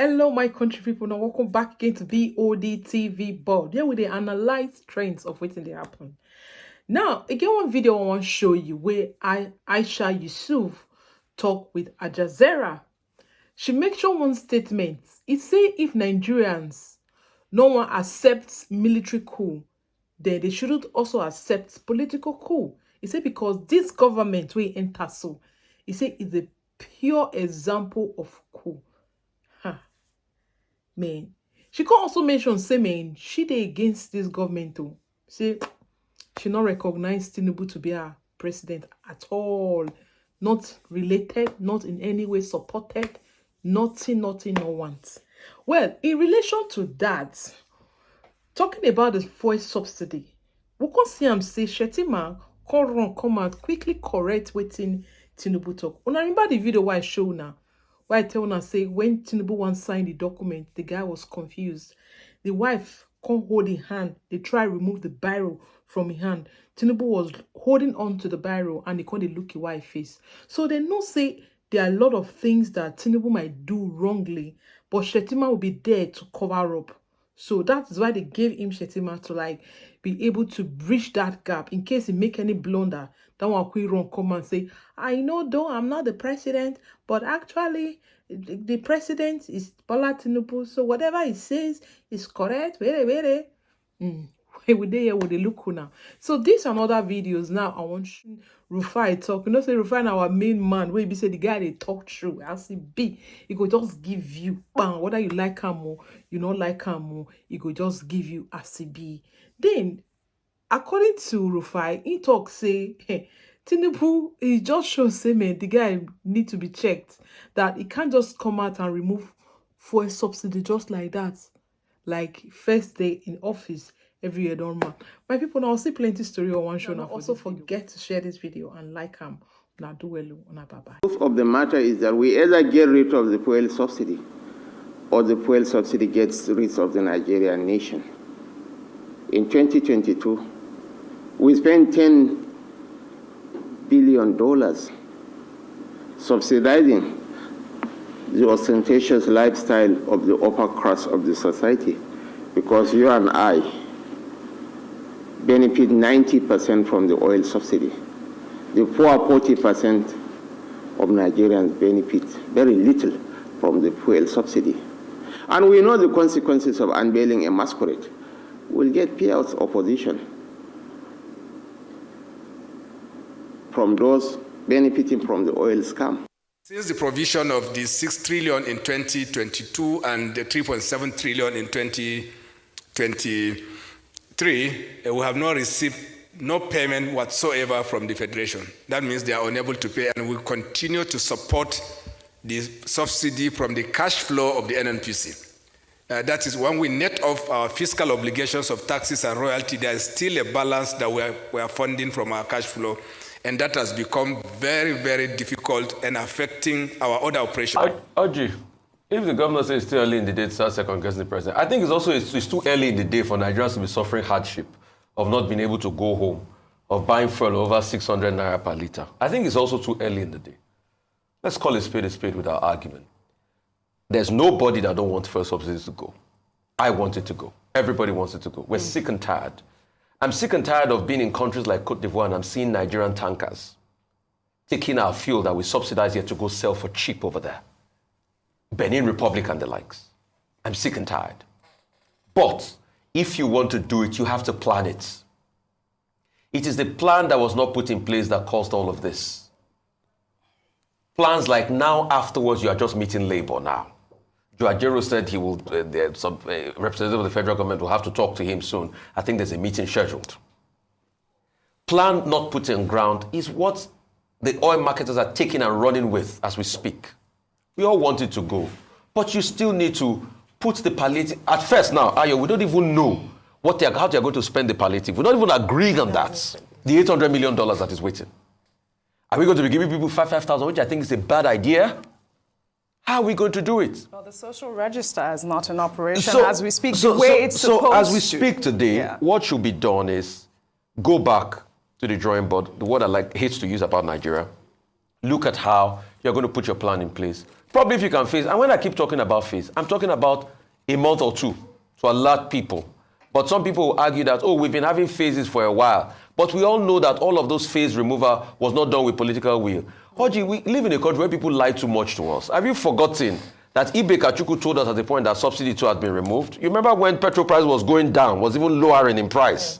Hello, my country people. Now, welcome back again to VOD TV board. Here we dey analyze trends of wetin dey happen. Now, again, one video I want to show you where Aisha Yusuf talk with Al Jazeera. She make sure one statement. It say if Nigerians no one accepts military coup, then they shouldn't also accept political coup. He said because this government will enter so. He said it's a pure example of coup. Man, she can also mention say man she dey against this government too. Say she not recognize Tinubu to be a president at all, not related, not in any way supported, nothing no want. Well, in relation to that, talking about the fuel subsidy, we can see am say Shetima come out quickly correct wetin Tinubu talk. Una remember the video why I show now? Why I tell una say when Tinubu wan sign the document, the guy was confused. The wife can't hold his hand. They try remove the biro from his hand. Tinubu was holding on to the biro and they can't look his wife face. So they know say there are a lot of things that Tinubu might do wrongly, but Shetima will be there to cover up. So that is why they gave him Shetima to like be able to bridge that gap in case he make any blunder. That one quick run come and say, I know though I'm not the president, but actually the president is Bola Tinubu. So whatever he says is correct. Wait. We dey here with the look now. So these and other videos now I want Rufai talk. You know, say Rufai now our main man where be say the guy they talk true as he be. He go just give you bang, whether you like him or you not like him or he go just give you as he be. Then according to Rufai, he talk say hey, Tinubu, he just shows say man the guy need to be checked, that he can't just come out and remove fuel subsidy just like that, like first day in office. Every year don't man. My people now see plenty story on one show now. Also forget to share this video and like them. Now do well on bye bye. Proof of the matter is that we either get rid of the fuel subsidy or the fuel subsidy gets rid of the Nigerian nation. In 2022, we spent $10 billion subsidizing the ostentatious lifestyle of the upper class of the society, because you and I benefit 90% from the oil subsidy. The poor 40% of Nigerians benefit very little from the fuel subsidy. And we know the consequences of unveiling a masquerade. We'll get payouts opposition from those benefiting from the oil scam. Since the provision of the 6 trillion in 2022 and the 3.7 trillion in 2023, we have not received no payment whatsoever from the Federation. That means they are unable to pay, and we continue to support the subsidy from the cash flow of the NNPC. That is, when we net off our fiscal obligations of taxes and royalty, there is still a balance that we are funding from our cash flow, and that has become very, very difficult and affecting our other operations. Audrey, if the governor says it's too early in the day to start second-guessing the president, I think it's too early in the day for Nigerians to be suffering hardship of not being able to go home, of buying fuel over 600 naira per litre. I think it's also too early in the day. Let's call a spade with our argument. There's nobody that don't want fuel subsidies to go. I want it to go. Everybody wants it to go. We're sick and tired. I'm sick and tired of being in countries like Cote d'Ivoire and I'm seeing Nigerian tankers taking our fuel that we subsidize here to go sell for cheap over there. Benin Republic and the likes. I'm sick and tired. But if you want to do it, you have to plan it. It is the plan that was not put in place that caused all of this. Plans like now, afterwards, you are just meeting Labour now. Joe Ajaero said he will, some representative of the federal government will have to talk to him soon. I think there's a meeting scheduled. Plan not put in ground is what the oil marketers are taking and running with as we speak. We all want it to go, but you still need to put the palliative. At first now, Ayo, we don't even know how they are going to spend the palliative. We're not even agreeing on that. The $800 million that is waiting. Are we going to be giving people 5,000, which I think is a bad idea? How are we going to do it? Well, the social register is not in operation as we speak. So as we speak today, what should be done is go back to the drawing board. The word I hate to use about Nigeria. Look at how you're going to put your plan in place. Probably if you can phase, and when I keep talking about phase, I'm talking about a month or two to alert people. But some people will argue that, oh, we've been having phases for a while. But we all know that all of those phase removal was not done with political will. Oji, we live in a country where people lie too much to us. Have you forgotten that Ibe Kachuku told us at the point that subsidy 2 had been removed? You remember when petrol price was going down, was even lowering in price?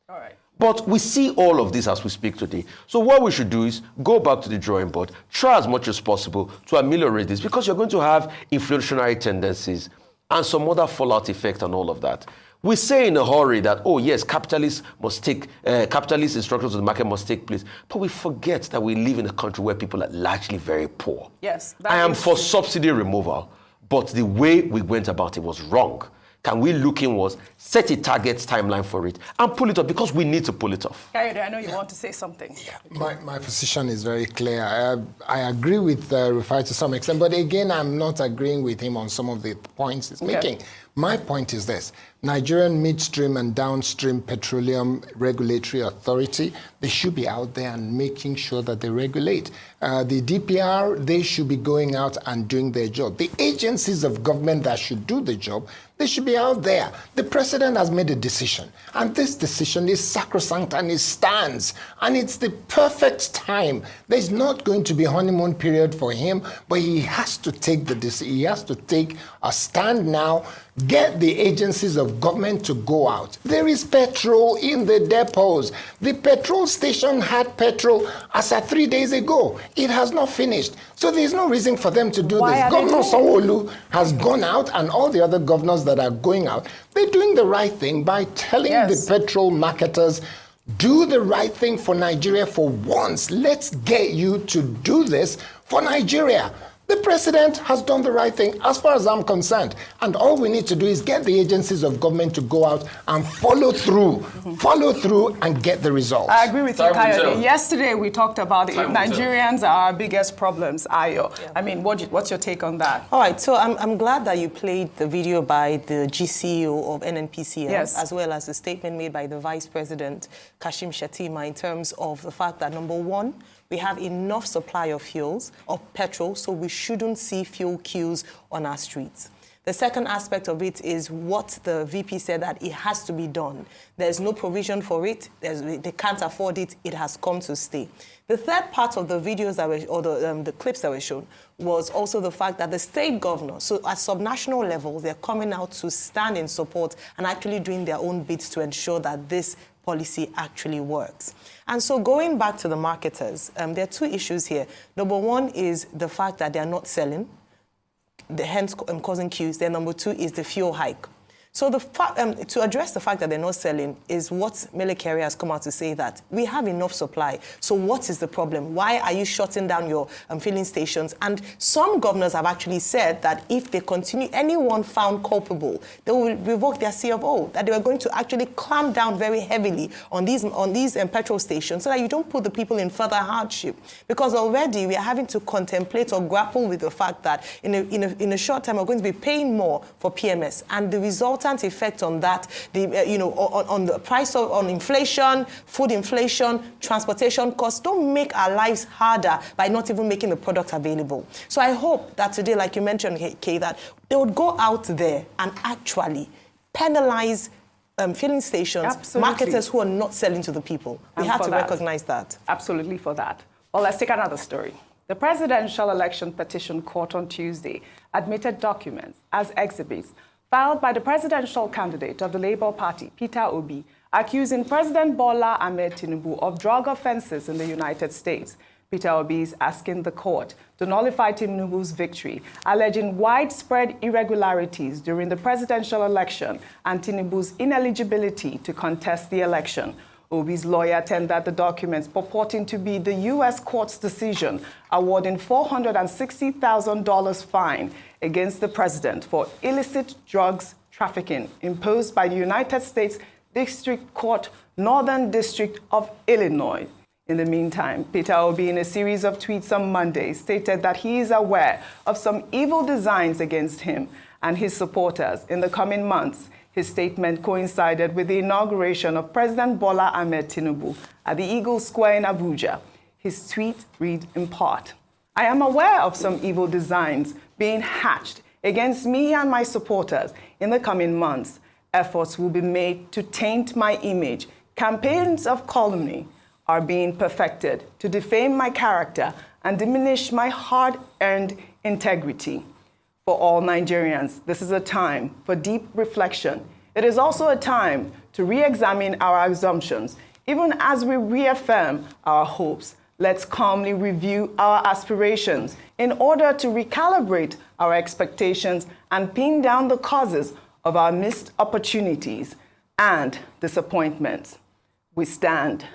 All right. But we see all of this as we speak today. So what we should do is go back to the drawing board, try as much as possible to ameliorate this, because you're going to have inflationary tendencies and some other fallout effect and all of that. We say in a hurry that, oh yes, capitalist instructions of the market must take place. But we forget that we live in a country where people are largely very poor. Yes. I am for subsidy removal, but the way we went about it was wrong. Can we look inwards, set a target timeline for it, and pull it off, because we need to pull it off. Kayode, I know you want to say something. My position is very clear. I agree with Rufai to some extent, but again, I'm not agreeing with him on some of the points he's making. My point is this: Nigerian Midstream and Downstream Petroleum Regulatory Authority, they should be out there and making sure that they regulate. The DPR, they should be going out and doing their job. The agencies of government that should do the job, they should be out there. The president has made a decision, and this decision is sacrosanct and it stands, and it's the perfect time. There's not going to be a honeymoon period for him, but he has to take he has to take a stand now. Get the agencies of government to go out. There is petrol in the depots. The petrol station had petrol as at 3 days ago. It has not finished. So there's no reason for them to do this. Governor Sanwo-Olu has gone out, and all the other governors that are going out, they're doing the right thing by telling the petrol marketers, do the right thing for Nigeria for once. Let's get you to do this for Nigeria. The president has done the right thing as far as I'm concerned. And all we need to do is get the agencies of government to go out and follow through and get the results. I agree with you, Kayode. Yesterday we talked about Nigerians are our biggest problems, Ayo. Yeah. I mean, what's your take on that? All right, so I'm glad that you played the video by the GCEO of NNPCL, as well as the statement made by the Vice President, Kashim Shettima, in terms of the fact that, number one, we have enough supply of fuels, of petrol, so we shouldn't see fuel queues on our streets. The second aspect of it is what the VP said, that it has to be done. There's no provision for it. They can't afford it. It has come to stay. The third part of the videos that were, or the clips that were shown, was also the fact that the state governor, so at subnational level, they're coming out to stand in support and actually doing their own bits to ensure that this policy actually works. And so going back to the marketers, there are two issues here. Number one is the fact that they're not selling, hence causing queues. Then number two is the fuel hike. So to address the fact that they're not selling is what Mele Kyari has come out to say, that we have enough supply. So what is the problem? Why are you shutting down your filling stations? And some governors have actually said that if they continue, anyone found culpable, they will revoke their CFO, that they were going to actually clamp down very heavily on these petrol stations so that you don't put the people in further hardship. Because already we are having to contemplate or grapple with the fact that in a short time we're going to be paying more for PMS, and the resultant effect on that, on the price on inflation, food inflation, transportation costs, don't make our lives harder by not even making the product available. So I hope that today, like you mentioned, Kay, that they would go out there and actually penalize filling stations, marketers who are not selling to the people. We have to recognize that. Absolutely for that. Well, let's take another story. The Presidential Election Petition Court on Tuesday admitted documents as exhibits filed by the presidential candidate of the Labour Party, Peter Obi, accusing President Bola Ahmed Tinubu of drug offenses in the United States. Peter Obi is asking the court to nullify Tinubu's victory, alleging widespread irregularities during the presidential election and Tinubu's ineligibility to contest the election. Obi's lawyer tendered the documents purporting to be the U.S. court's decision awarding $460,000 fine against the president for illicit drugs trafficking imposed by the United States District Court, Northern District of Illinois. In the meantime, Peter Obi, in a series of tweets on Monday, stated that he is aware of some evil designs against him and his supporters in the coming months. His statement coincided with the inauguration of President Bola Ahmed Tinubu at the Eagle Square in Abuja. His tweet read in part, I am aware of some evil designs being hatched against me and my supporters. In the coming months, efforts will be made to taint my image. Campaigns of calumny are being perfected to defame my character and diminish my hard-earned integrity. For all Nigerians, this is a time for deep reflection. It is also a time to re-examine our assumptions. Even as we reaffirm our hopes, let's calmly review our aspirations in order to recalibrate our expectations and pin down the causes of our missed opportunities and disappointments. We stand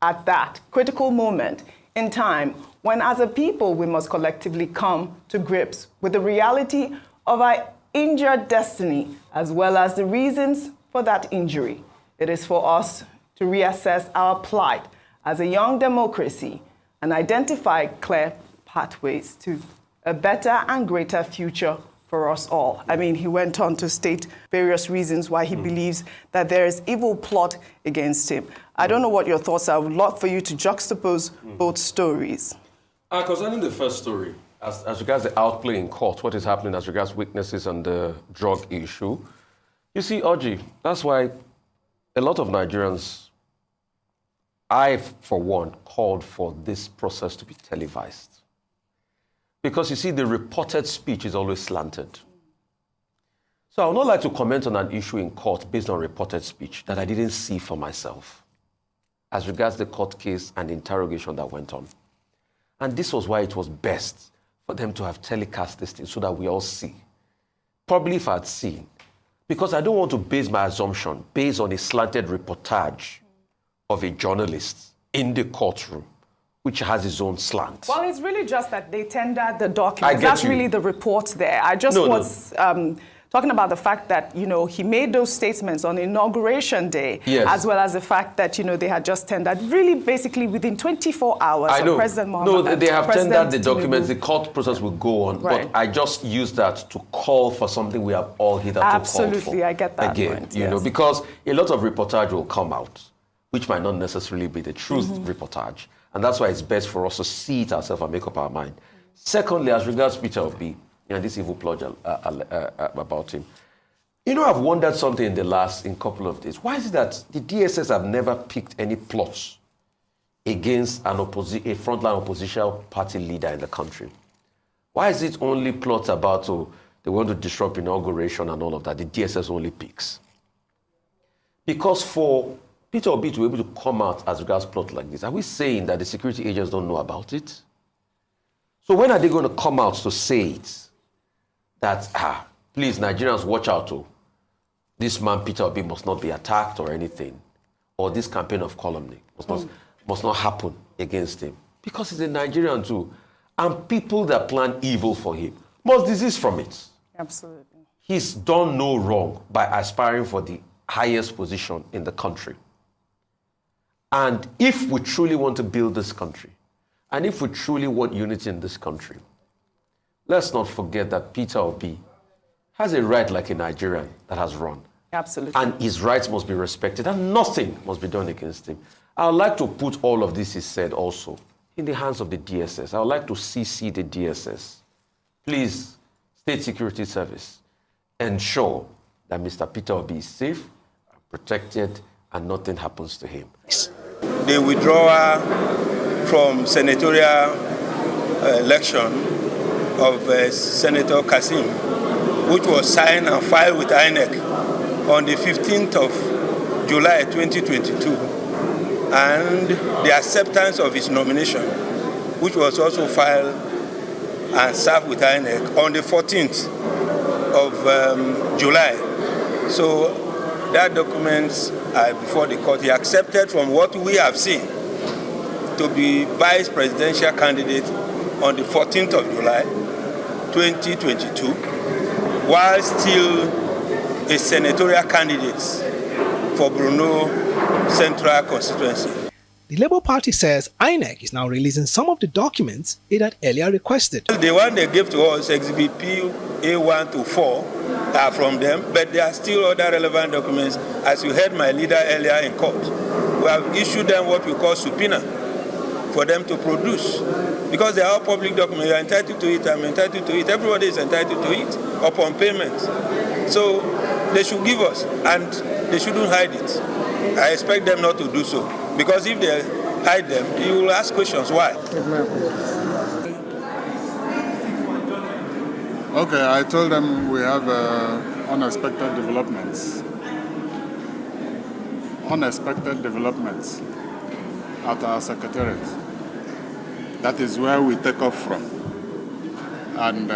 at that critical moment in time when, as a people, we must collectively come to grips with the reality of our injured destiny, as well as the reasons for that injury. It is for us to reassess our plight as a young democracy and identify clear pathways to a better and greater future for us all. I mean, he went on to state various reasons why he believes that there is evil plot against him. I don't know what your thoughts are. I would love for you to juxtapose both stories. Concerning the first story, as regards the outplay in court, what is happening as regards witnesses and the drug issue, you see, Orji, that's why a lot of Nigerians, I, for one, called for this process to be televised. Because, you see, the reported speech is always slanted. So I would not like to comment on an issue in court based on reported speech that I didn't see for myself as regards the court case and the interrogation that went on. And this was why it was best for them to have telecast this thing so that we all see. Probably if I had seen. Because I don't want to base my assumption based on a slanted reportage of a journalist in the courtroom, which has its own slant. Well, it's really just that they tendered the documents. That's really the report there. I just was talking about the fact that, you know, he made those statements on Inauguration Day, as well as the fact that, you know, they had just tendered really basically within 24 hours I know. President Muhammad. No, they have tendered the documents. Tinubu. The court process will go on. Right. But I just use that to call for something we have all hitherto called for. Absolutely, I get that Again, point, you know, because a lot of reportage will come out, which might not necessarily be the truth reportage. And that's why it's best for us to see it ourselves and make up our mind. Secondly, as regards Peter Obi and this evil plot about him, you know, I've wondered something in a couple of days. Why is it that the DSS have never picked any plots against a frontline opposition party leader in the country? Why is it only plots about they want to disrupt inauguration and all of that? The DSS only picks. Because for Peter Obi to be able to come out as regards plot like this, are we saying that the security agents don't know about it? So when are they going to come out to say it? That, please, Nigerians, watch out. This man, Peter Obi, must not be attacked or anything. Or this campaign of calumny must not happen against him. Because he's a Nigerian too. And people that plan evil for him must desist from it. Absolutely. He's done no wrong by aspiring for the highest position in the country. And if we truly want to build this country, and if we truly want unity in this country, let's not forget that Peter Obi has a right like a Nigerian that has run. Absolutely. And his rights must be respected, and nothing must be done against him. I would like to put all of this he said also in the hands of the DSS. I would like to CC the DSS. Please, State Security Service, ensure that Mr. Peter Obi is safe, protected, and nothing happens to him. The withdrawal from senatorial election of Senator Kassim, which was signed and filed with INEC on the 15th of July 2022, and the acceptance of his nomination, which was also filed and served with INEC on the 14th of July. So that documents are before the court. He accepted from what we have seen to be vice presidential candidate on the 14th of July 2022, while still a senatorial candidate for Bruno Central constituency. The Labour Party says INEC is now releasing some of the documents it had earlier requested. The one they gave to us, Exhibit P, A1 to 4, are from them, but there are still other relevant documents. As you heard my leader earlier in court, we have issued them what we call subpoena for them to produce. because they are all public documents. You are entitled to it, I'm entitled to it, everybody is entitled to it upon payment. So they should give us, and they shouldn't hide it. I expect them not to do so, because if they hide them, you will ask questions, why? Okay, I told them we have unexpected developments. Unexpected developments at our secretariat. That is where we take off from. And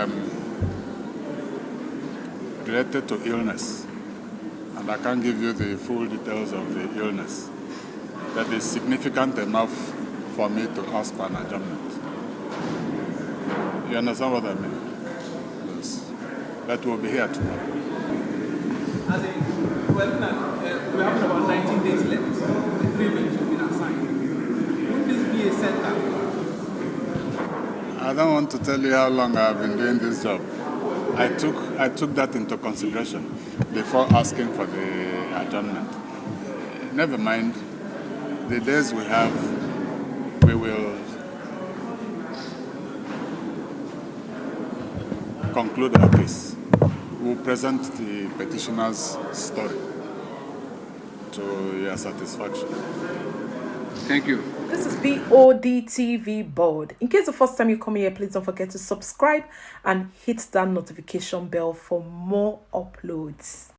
related to illness. And I can't give you the full details of the illness. That is significant enough for me to ask for an adjournment. You understand what I mean? Yes. That will be here tomorrow. We have about 19 days left. The agreement has been assigned. Would this be a setback? I don't want to tell you how long I've been doing this job. I took that into consideration before asking for the adjournment. Never mind. The days we have, we will conclude our case. We'll present the petitioner's story to your satisfaction. Thank you. This is BODTV Board. In case the first time you come here, please don't forget to subscribe and hit that notification bell for more uploads.